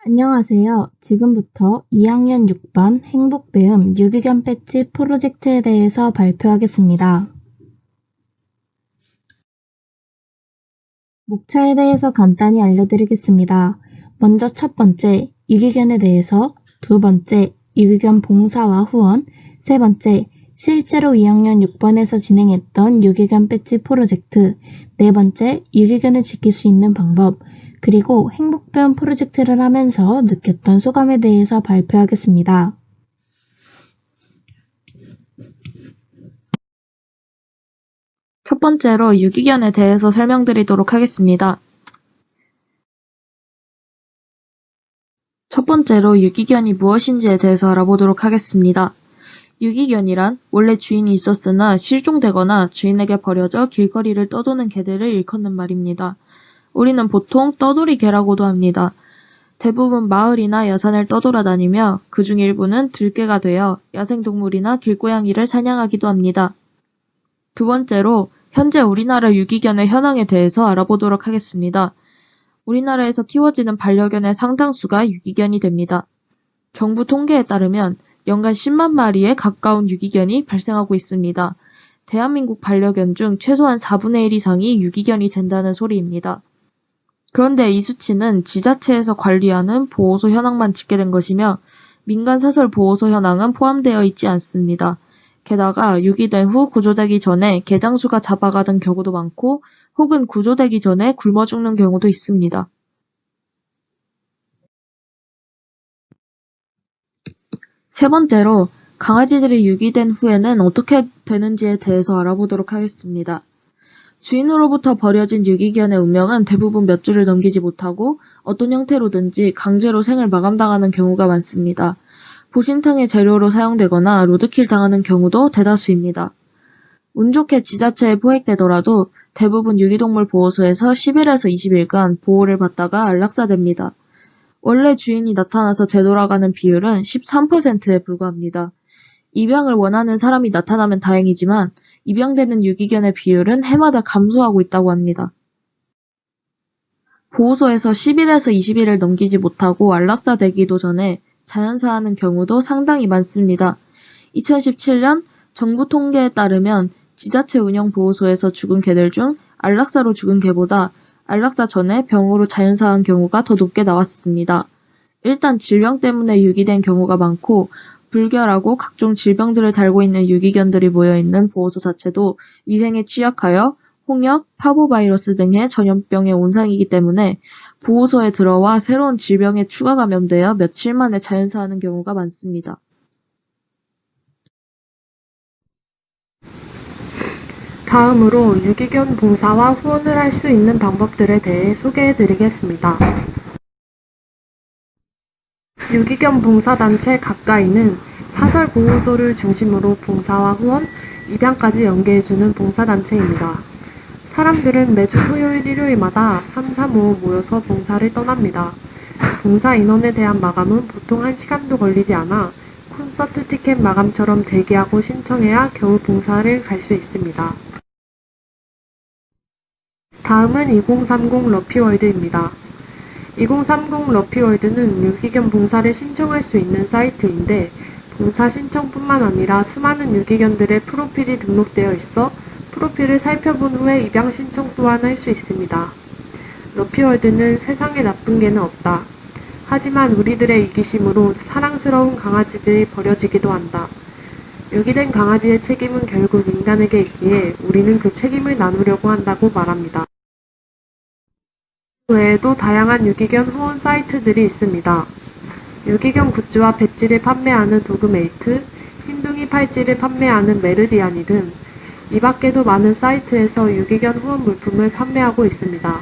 안녕하세요. 지금부터 2학년 6반 행복배움 유기견 배지 프로젝트에 대해서 발표하겠습니다. 목차에 대해서 간단히 알려드리겠습니다. 먼저 첫 번째, 유기견에 대해서, 두 번째, 유기견 봉사와 후원, 세 번째, 실제로 2학년 6반에서 진행했던 유기견 배지 프로젝트, 네 번째, 유기견을 지킬 수 있는 방법, 그리고 행복배움 프로젝트를 하면서 느꼈던 소감에 대해서 발표하겠습니다. 첫 번째로 유기견에 대해서 설명드리도록 하겠습니다. 첫 번째로 유기견이 무엇인지에 대해서 알아보도록 하겠습니다. 유기견이란 원래 주인이 있었으나 실종되거나 주인에게 버려져 길거리를 떠도는 개들을 일컫는 말입니다. 우리는 보통 떠돌이 개라고도 합니다. 대부분 마을이나 야산을 떠돌아다니며 그중 일부는 들개가 되어 야생동물이나 길고양이를 사냥하기도 합니다. 두 번째로 현재 우리나라 유기견의 현황에 대해서 알아보도록 하겠습니다. 우리나라에서 키워지는 반려견의 상당수가 유기견이 됩니다. 정부 통계에 따르면 연간 10만 마리에 가까운 유기견이 발생하고 있습니다. 대한민국 반려견 중 최소한 4분의 1 이상이 유기견이 된다는 소리입니다. 그런데 이 수치는 지자체에서 관리하는 보호소 현황만 집계된 것이며 민간사설 보호소 현황은 포함되어 있지 않습니다. 게다가 유기된 후 구조되기 전에 개장수가 잡아가던 경우도 많고 혹은 구조되기 전에 굶어 죽는 경우도 있습니다. 세 번째로 강아지들이 유기된 후에는 어떻게 되는지에 대해서 알아보도록 하겠습니다. 주인으로부터 버려진 유기견의 운명은 대부분 몇 주를 넘기지 못하고 어떤 형태로든지 강제로 생을 마감당하는 경우가 많습니다. 보신탕의 재료로 사용되거나 로드킬 당하는 경우도 대다수입니다. 운 좋게 지자체에 포획되더라도 대부분 유기동물 보호소에서 10일에서 20일간 보호를 받다가 안락사됩니다. 원래 주인이 나타나서 되돌아가는 비율은 13%에 불과합니다. 입양을 원하는 사람이 나타나면 다행이지만 입양되는 유기견의 비율은 해마다 감소하고 있다고 합니다. 보호소에서 10일에서 20일을 넘기지 못하고 안락사되기도 전에 자연사하는 경우도 상당히 많습니다. 2017년 정부 통계에 따르면 지자체 운영 보호소에서 죽은 개들 중 안락사로 죽은 개보다 안락사 전에 병으로 자연사한 경우가 더 높게 나왔습니다. 일단 질병 때문에 유기된 경우가 많고 불결하고 각종 질병들을 달고 있는 유기견들이 모여있는 보호소 자체도 위생에 취약하여 홍역, 파보바이러스 등의 전염병의 온상이기 때문에 보호소에 들어와 새로운 질병에 추가 감염되어 며칠 만에 자연사하는 경우가 많습니다. 다음으로 유기견 봉사와 후원을 할 수 있는 방법들에 대해 소개해드리겠습니다. 유기견 봉사단체 가까이는 사설 보호소를 중심으로 봉사와 후원, 입양까지 연계해주는 봉사단체입니다. 사람들은 매주 토요일, 일요일마다 3, 3, 5 모여서 봉사를 떠납니다. 봉사 인원에 대한 마감은 보통 1시간도 걸리지 않아 콘서트 티켓 마감처럼 대기하고 신청해야 겨우 봉사를 갈 수 있습니다. 다음은 2030 러피월드입니다. 2030 러피월드는 유기견 봉사를 신청할 수 있는 사이트인데 봉사 신청뿐만 아니라 수많은 유기견들의 프로필이 등록되어 있어 프로필을 살펴본 후에 입양 신청 또한 할 수 있습니다. 러피월드는 세상에 나쁜 개는 없다. 하지만 우리들의 이기심으로 사랑스러운 강아지들이 버려지기도 한다. 유기된 강아지의 책임은 결국 인간에게 있기에 우리는 그 책임을 나누려고 한다고 말합니다. 그 외에도 다양한 유기견 후원 사이트들이 있습니다. 유기견 굿즈와 배지를 판매하는 도그메이트, 흰둥이 팔찌를 판매하는 메르디아니 등 이 밖에도 많은 사이트에서 유기견 후원 물품을 판매하고 있습니다.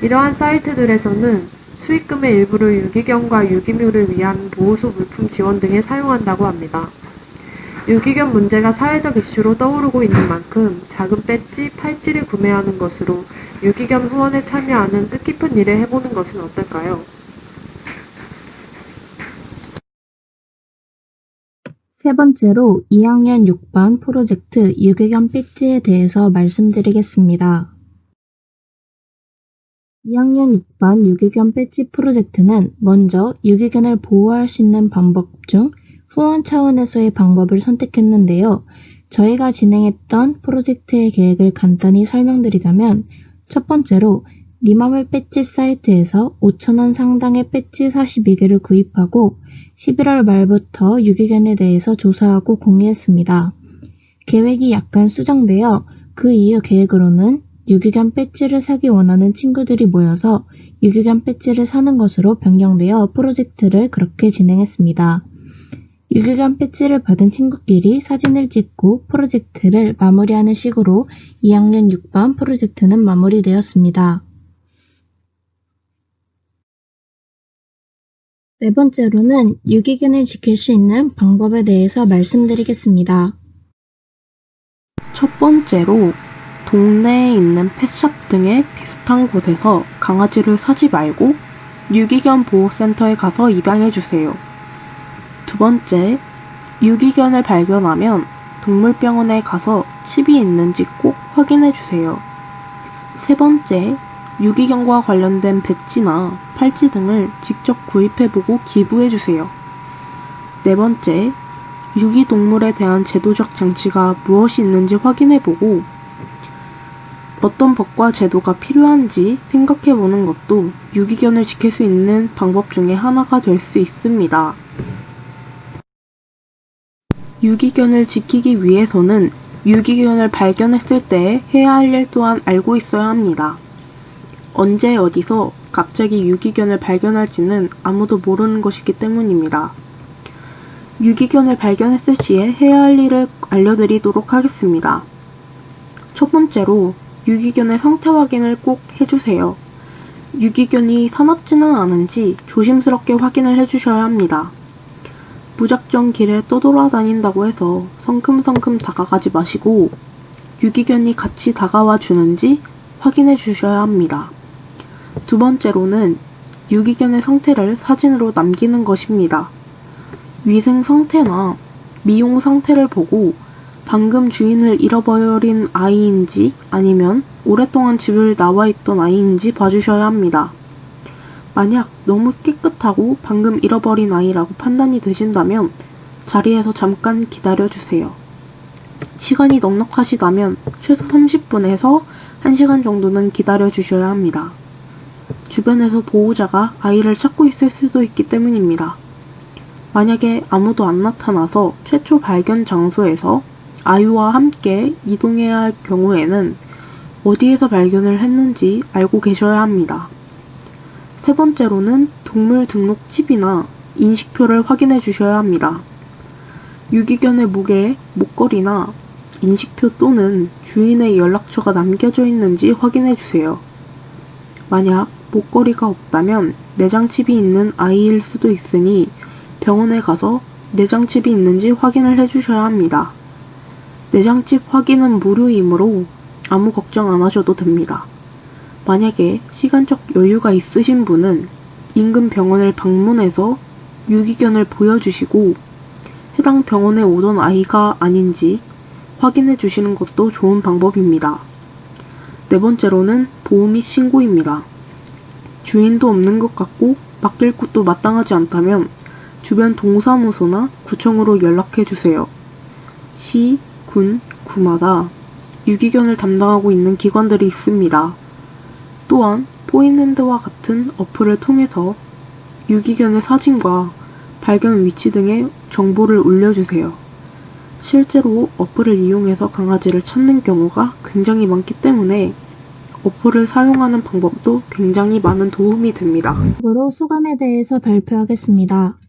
이러한 사이트들에서는 수익금의 일부를 유기견과 유기묘를 위한 보호소 물품 지원 등에 사용한다고 합니다. 유기견 문제가 사회적 이슈로 떠오르고 있는 만큼 작은 배지, 팔찌를 구매하는 것으로 유기견 후원에 참여하는 뜻깊은 일을 해보는 것은 어떨까요? 세 번째로 2학년 6반 프로젝트 유기견 배지에 대해서 말씀드리겠습니다. 2학년 6반 유기견 배지 프로젝트는 먼저 유기견을 보호할 수 있는 방법 중 후원 차원에서의 방법을 선택했는데요. 저희가 진행했던 프로젝트의 계획을 간단히 설명드리자면 첫 번째로 니마물 배지 사이트에서 5,000원 상당의 배지 42개를 구입하고 11월 말부터 유기견에 대해서 조사하고 공유했습니다. 계획이 약간 수정되어 그 이후 계획으로는 유기견 배지를 사기 원하는 친구들이 모여서 유기견 배지를 사는 것으로 변경되어 프로젝트를 그렇게 진행했습니다. 유기견 배지를 받은 친구끼리 사진을 찍고 프로젝트를 마무리하는 식으로 2학년 6반 프로젝트는 마무리되었습니다. 네 번째로는 유기견을 지킬 수 있는 방법에 대해서 말씀드리겠습니다. 첫 번째로 동네에 있는 펫샵 등의 비슷한 곳에서 강아지를 사지 말고 유기견 보호센터에 가서 입양해주세요. 두 번째, 유기견을 발견하면 동물병원에 가서 칩이 있는지 꼭 확인해주세요. 세 번째, 유기견과 관련된 배지나 팔찌 등을 직접 구입해보고 기부해주세요. 네 번째, 유기동물에 대한 제도적 장치가 무엇이 있는지 확인해보고 어떤 법과 제도가 필요한지 생각해보는 것도 유기견을 지킬 수 있는 방법 중에 하나가 될 수 있습니다. 유기견을 지키기 위해서는 유기견을 발견했을 때 해야 할 일 또한 알고 있어야 합니다. 언제 어디서 갑자기 유기견을 발견할지는 아무도 모르는 것이기 때문입니다. 유기견을 발견했을 시에 해야 할 일을 알려드리도록 하겠습니다. 첫 번째로 유기견의 상태 확인을 꼭 해주세요. 유기견이 사납지는 않은지 조심스럽게 확인을 해주셔야 합니다. 무작정 길에 떠돌아다닌다고 해서 성큼성큼 다가가지 마시고 유기견이 같이 다가와 주는지 확인해 주셔야 합니다. 두 번째로는 유기견의 상태를 사진으로 남기는 것입니다. 위생 상태나 미용 상태를 보고 방금 주인을 잃어버린 아이인지 아니면 오랫동안 집을 나와 있던 아이인지 봐주셔야 합니다. 만약 너무 깨끗하고 방금 잃어버린 아이라고 판단이 되신다면 자리에서 잠깐 기다려주세요. 시간이 넉넉하시다면 최소 30분에서 1시간 정도는 기다려주셔야 합니다. 주변에서 보호자가 아이를 찾고 있을 수도 있기 때문입니다. 만약에 아무도 안 나타나서 최초 발견 장소에서 아이와 함께 이동해야 할 경우에는 어디에서 발견을 했는지 알고 계셔야 합니다. 세 번째로는 동물 등록 칩이나 인식표를 확인해 주셔야 합니다. 유기견의 목에 목걸이나 인식표 또는 주인의 연락처가 남겨져 있는지 확인해 주세요. 만약 목걸이가 없다면 내장칩이 있는 아이일 수도 있으니 병원에 가서 내장칩이 있는지 확인을 해주셔야 합니다. 내장칩 확인은 무료이므로 아무 걱정 안 하셔도 됩니다. 만약에 시간적 여유가 있으신 분은 인근 병원을 방문해서 유기견을 보여주시고 해당 병원에 오던 아이가 아닌지 확인해 주시는 것도 좋은 방법입니다. 네 번째로는 보호 및 신고입니다. 주인도 없는 것 같고 맡길 곳도 마땅하지 않다면 주변 동사무소나 구청으로 연락해 주세요. 시, 군, 구마다 유기견을 담당하고 있는 기관들이 있습니다. 또한 포인핸드와 같은 어플을 통해서 유기견의 사진과 발견 위치 등의 정보를 올려주세요. 실제로 어플을 이용해서 강아지를 찾는 경우가 굉장히 많기 때문에 어플을 사용하는 방법도 굉장히 많은 도움이 됩니다. 으로 소감에 대해서 발표하겠습니다.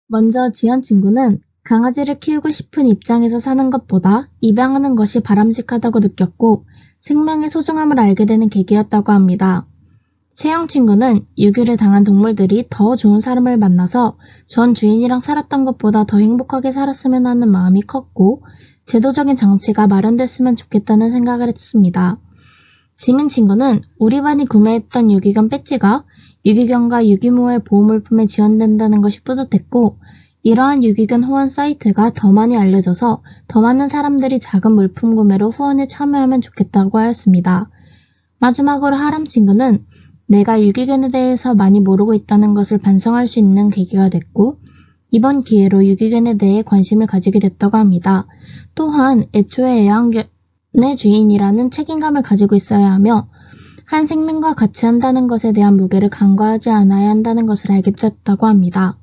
먼저 지연 친구는 강아지를 키우고 싶은 입장에서 사는 것보다 입양하는 것이 바람직하다고 느꼈고 생명의 소중함을 알게 되는 계기였다고 합니다. 채영 친구는 유기를 당한 동물들이 더 좋은 사람을 만나서 전 주인이랑 살았던 것보다 더 행복하게 살았으면 하는 마음이 컸고 제도적인 장치가 마련됐으면 좋겠다는 생각을 했습니다. 지민 친구는 우리 반이 구매했던 유기견 배지가 유기견과 유기모의 보호물품에 지원된다는 것이 뿌듯했고 이러한 유기견 후원 사이트가 더 많이 알려져서 더 많은 사람들이 작은 물품 구매로 후원에 참여하면 좋겠다고 하였습니다. 마지막으로 하람 친구는 내가 유기견에 대해서 많이 모르고 있다는 것을 반성할 수 있는 계기가 됐고 이번 기회로 유기견에 대해 관심을 가지게 됐다고 합니다. 또한 애초에 애완견의 주인이라는 책임감을 가지고 있어야 하며 한 생명과 같이 한다는 것에 대한 무게를 간과하지 않아야 한다는 것을 알게 되었다고 합니다.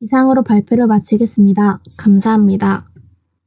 이상으로 발표를 마치겠습니다. 감사합니다.